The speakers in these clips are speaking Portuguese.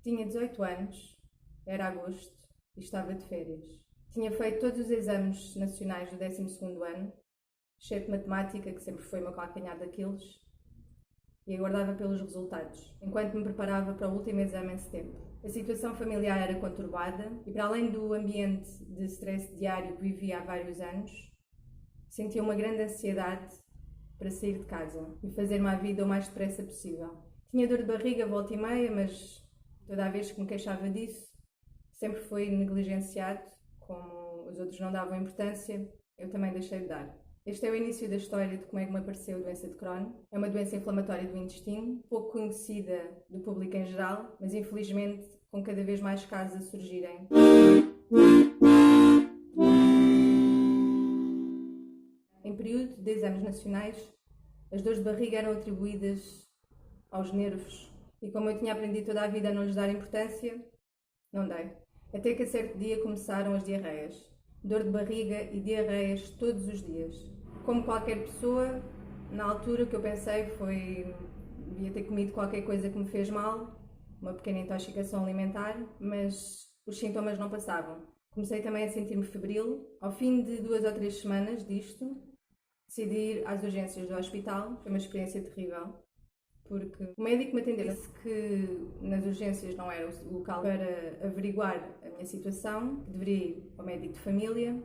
Tinha 18 anos, era agosto e estava de férias. Tinha feito todos os exames nacionais do 12º ano, exceto matemática, que sempre foi o meu calcanhar daqueles, e aguardava pelos resultados, enquanto me preparava para o último exame em setembro. A situação familiar era conturbada e, para além do ambiente de stress diário que vivia há vários anos, sentia uma grande ansiedade para sair de casa e fazer-me a vida o mais depressa possível. Tinha dor de barriga volta e meia, mas toda a vez que me queixava disso, sempre foi negligenciado. Como os outros não davam importância, eu também deixei de dar. Este é o início da história de como é que me apareceu a doença de Crohn. É uma doença inflamatória do intestino, pouco conhecida do público em geral, mas infelizmente com cada vez mais casos a surgirem. Em período de exames nacionais, as dores de barriga eram atribuídas aos nervos e, como eu tinha aprendido toda a vida a não lhes dar importância, não dei. Até que a certo dia começaram as diarreias. Dor de barriga e diarreias todos os dias. Como qualquer pessoa, na altura o que eu pensei foi devia ter comido qualquer coisa que me fez mal, uma pequena intoxicação alimentar, mas os sintomas não passavam. Comecei também a sentir-me febril. Ao fim de 2 ou 3 semanas disto, decidi ir às urgências do hospital. Foi uma experiência terrível, porque o médico me atendeu disse que nas urgências não era o local para averiguar a minha situação, que deveria ir ao médico de família,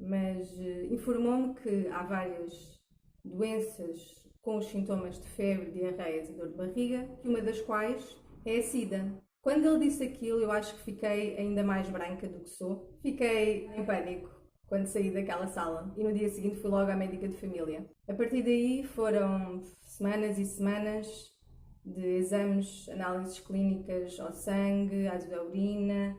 mas informou-me que há várias doenças com os sintomas de febre, diarreias e dor de barriga, e uma das quais é a SIDA. Quando ele disse aquilo, eu acho que fiquei ainda mais branca do que sou. Fiquei em pânico quando saí daquela sala e no dia seguinte fui logo à médica de família. A partir daí foram semanas e semanas de exames, análises clínicas ao sangue, à urina,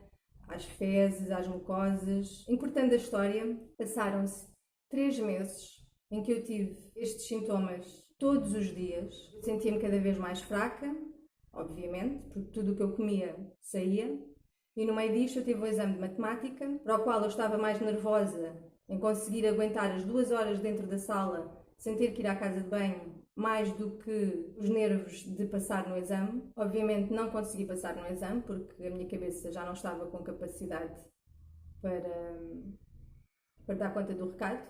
às fezes, às mucosas. Encurtando a história, passaram-se 3 meses em que eu tive estes sintomas todos os dias. Sentia-me cada vez mais fraca, obviamente, porque tudo o que eu comia saía. E no meio disto eu tive um exame de matemática, para o qual eu estava mais nervosa em conseguir aguentar as 2 horas dentro da sala sem ter que ir à casa de banho, mais do que os nervos de passar no exame. Obviamente não consegui passar no exame, porque a minha cabeça já não estava com capacidade para dar conta do recado.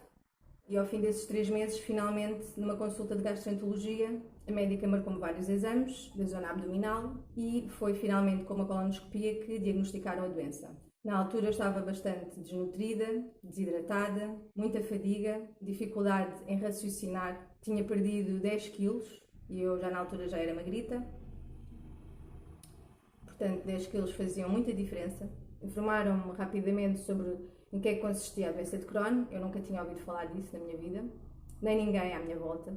E ao fim desses 3 meses, finalmente, numa consulta de gastroenterologia, a médica marcou-me vários exames da zona abdominal e foi finalmente com uma colonoscopia que diagnosticaram a doença. Na altura eu estava bastante desnutrida, desidratada, muita fadiga, dificuldade em raciocinar. Tinha perdido 10 quilos e eu já na altura já era magrita. Portanto, 10 quilos faziam muita diferença. Informaram-me rapidamente sobre em que é que consistia a doença de Crohn. Eu nunca tinha ouvido falar disso na minha vida, nem ninguém à minha volta.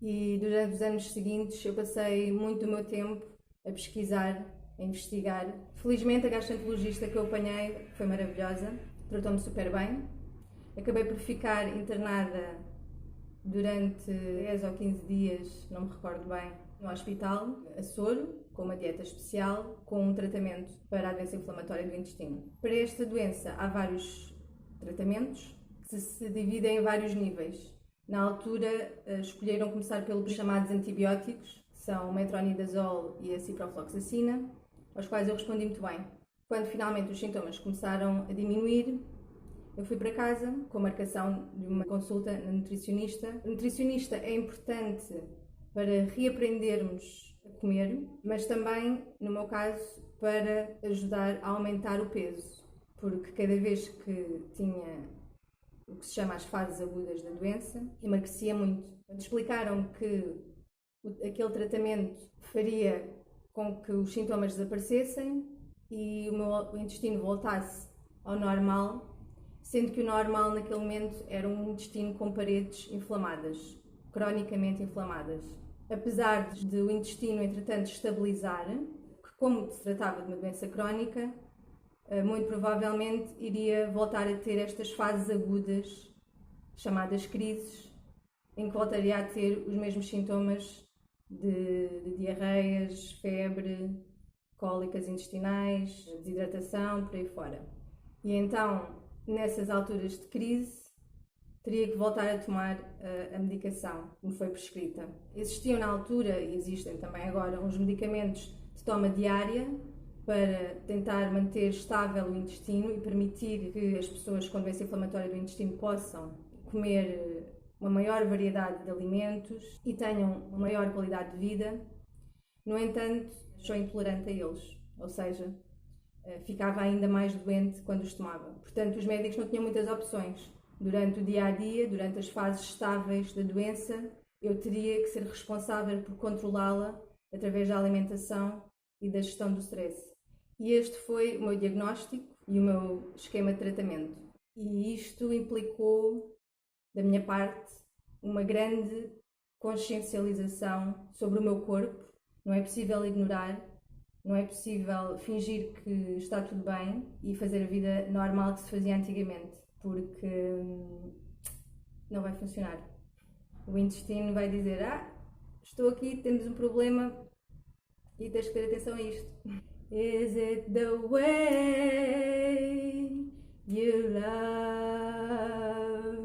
E durante os anos seguintes eu passei muito do meu tempo a pesquisar, a investigar. Felizmente a gastroenterologista que eu apanhei foi maravilhosa, tratou-me super bem. Acabei por ficar internada durante 10 ou 15 dias, não me recordo bem, no hospital, a soro, com uma dieta especial, com um tratamento para a doença inflamatória do intestino. Para esta doença há vários tratamentos que se dividem em vários níveis. Na altura escolheram começar pelos chamados antibióticos, que são o metronidazol e a ciprofloxacina, aos quais eu respondi muito bem. Quando finalmente os sintomas começaram a diminuir, eu fui para casa com a marcação de uma consulta na nutricionista. A nutricionista é importante para reaprendermos a comer, mas também, no meu caso, para ajudar a aumentar o peso, porque cada vez que tinha o que se chama as fases agudas da doença, emagrecia muito. Explicaram que aquele tratamento faria com que os sintomas desaparecessem e o meu intestino voltasse ao normal, sendo que o normal naquele momento era um intestino com paredes inflamadas, cronicamente inflamadas. Apesar de o intestino, entretanto, estabilizar, que como se tratava de uma doença crónica, muito provavelmente iria voltar a ter estas fases agudas, chamadas crises, em que voltaria a ter os mesmos sintomas de diarreias, febre, cólicas intestinais, desidratação, por aí fora. E então, nessas alturas de crise, teria que voltar a tomar a medicação que me foi prescrita. Existiam na altura, e existem também agora, uns medicamentos de toma diária, para tentar manter estável o intestino e permitir que as pessoas com doença inflamatória do intestino possam comer uma maior variedade de alimentos e tenham uma maior qualidade de vida. No entanto, sou intolerante a eles, ou seja, ficava ainda mais doente quando os tomava. Portanto, os médicos não tinham muitas opções. Durante o dia-a-dia, durante as fases estáveis da doença, eu teria que ser responsável por controlá-la através da alimentação e da gestão do stress. E este foi o meu diagnóstico e o meu esquema de tratamento. E isto implicou, da minha parte, uma grande consciencialização sobre o meu corpo. Não é possível ignorar, não é possível fingir que está tudo bem e fazer a vida normal que se fazia antigamente, porque não vai funcionar. O intestino vai dizer: estou aqui, temos um problema e tens que ter atenção a isto. Is it the way you love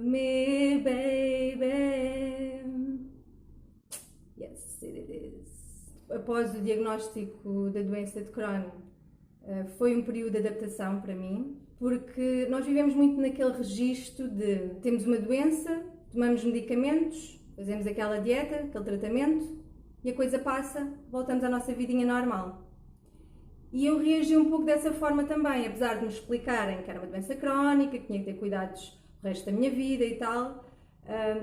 me, baby? Yes, it is. Após o diagnóstico da doença de Crohn, foi um período de adaptação para mim, porque nós vivemos muito naquele registro de temos uma doença, tomamos medicamentos, fazemos aquela dieta, aquele tratamento e a coisa passa, voltamos à nossa vidinha normal. E eu reagi um pouco dessa forma também, apesar de me explicarem que era uma doença crónica, que tinha que ter cuidados o resto da minha vida e tal.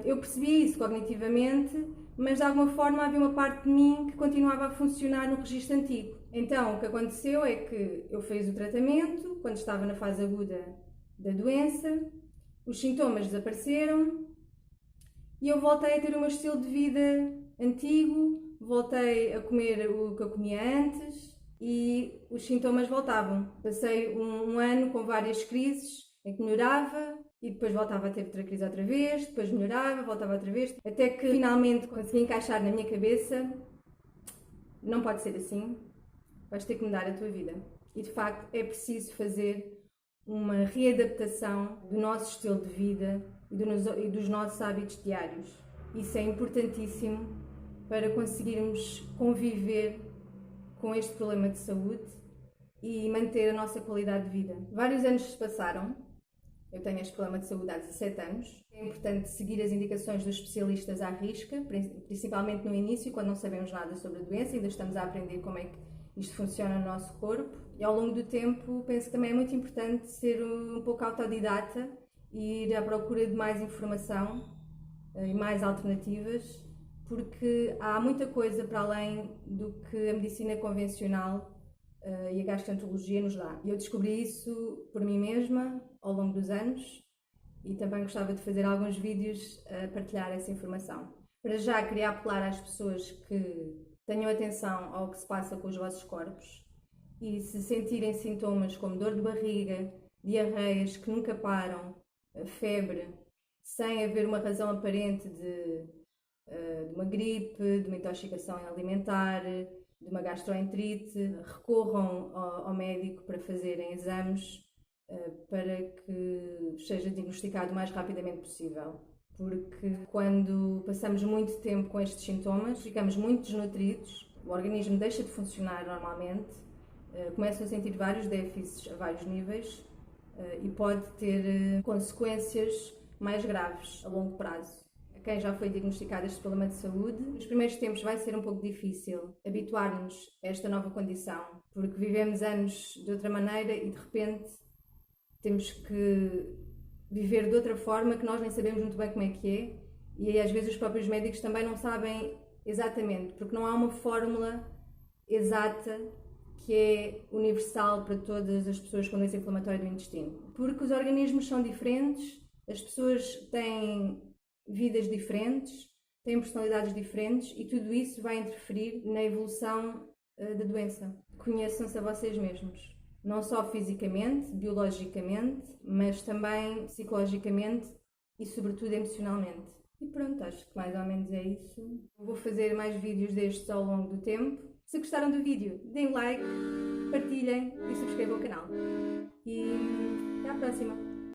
Eu percebi isso cognitivamente, mas de alguma forma havia uma parte de mim que continuava a funcionar no registro antigo. Então, o que aconteceu é que eu fiz o tratamento, quando estava na fase aguda da doença, os sintomas desapareceram e eu voltei a ter o meu estilo de vida antigo, voltei a comer o que eu comia antes e os sintomas voltavam. Passei um ano com várias crises em que melhorava e depois voltava a ter outra crise outra vez, depois melhorava, voltava outra vez, até que finalmente consegui encaixar na minha cabeça: não pode ser assim, vais ter que mudar a tua vida. E de facto é preciso fazer uma readaptação do nosso estilo de vida e dos nossos hábitos diários. Isso é importantíssimo para conseguirmos conviver com este problema de saúde e manter a nossa qualidade de vida. Vários anos se passaram, eu tenho este problema de saúde há 17 anos. É importante seguir as indicações dos especialistas à risca, principalmente no início, quando não sabemos nada sobre a doença, ainda estamos a aprender como é que isto funciona no nosso corpo. E ao longo do tempo, penso que também é muito importante ser um pouco autodidata e ir à procura de mais informação e mais alternativas, porque há muita coisa para além do que a medicina convencional e a gastroenterologia nos dá. Eu descobri isso por mim mesma ao longo dos anos e também gostava de fazer alguns vídeos a partilhar essa informação. Para já, queria apelar às pessoas que tenham atenção ao que se passa com os vossos corpos e se sentirem sintomas como dor de barriga, diarreias que nunca param, febre, sem haver uma razão aparente de uma gripe, de uma intoxicação alimentar, de uma gastroenterite, recorram ao médico para fazerem exames para que seja diagnosticado o mais rapidamente possível. Porque quando passamos muito tempo com estes sintomas, ficamos muito desnutridos, o organismo deixa de funcionar normalmente, começam a sentir vários déficits a vários níveis e pode ter consequências mais graves a longo prazo. Quem já foi diagnosticado este problema de saúde, nos primeiros tempos vai ser um pouco difícil habituar-nos a esta nova condição, porque vivemos anos de outra maneira e de repente temos que viver de outra forma que nós nem sabemos muito bem como é que é, e às vezes os próprios médicos também não sabem exatamente, porque não há uma fórmula exata que é universal para todas as pessoas com doença inflamatória do intestino, porque os organismos são diferentes, as pessoas têm vidas diferentes, têm personalidades diferentes e tudo isso vai interferir na evolução da doença. Conheçam-se a vocês mesmos, não só fisicamente, biologicamente, mas também psicologicamente e sobretudo emocionalmente. E pronto, acho que mais ou menos é isso. Vou fazer mais vídeos destes ao longo do tempo. Se gostaram do vídeo, deem like, partilhem e subscrevam o canal. E até à próxima!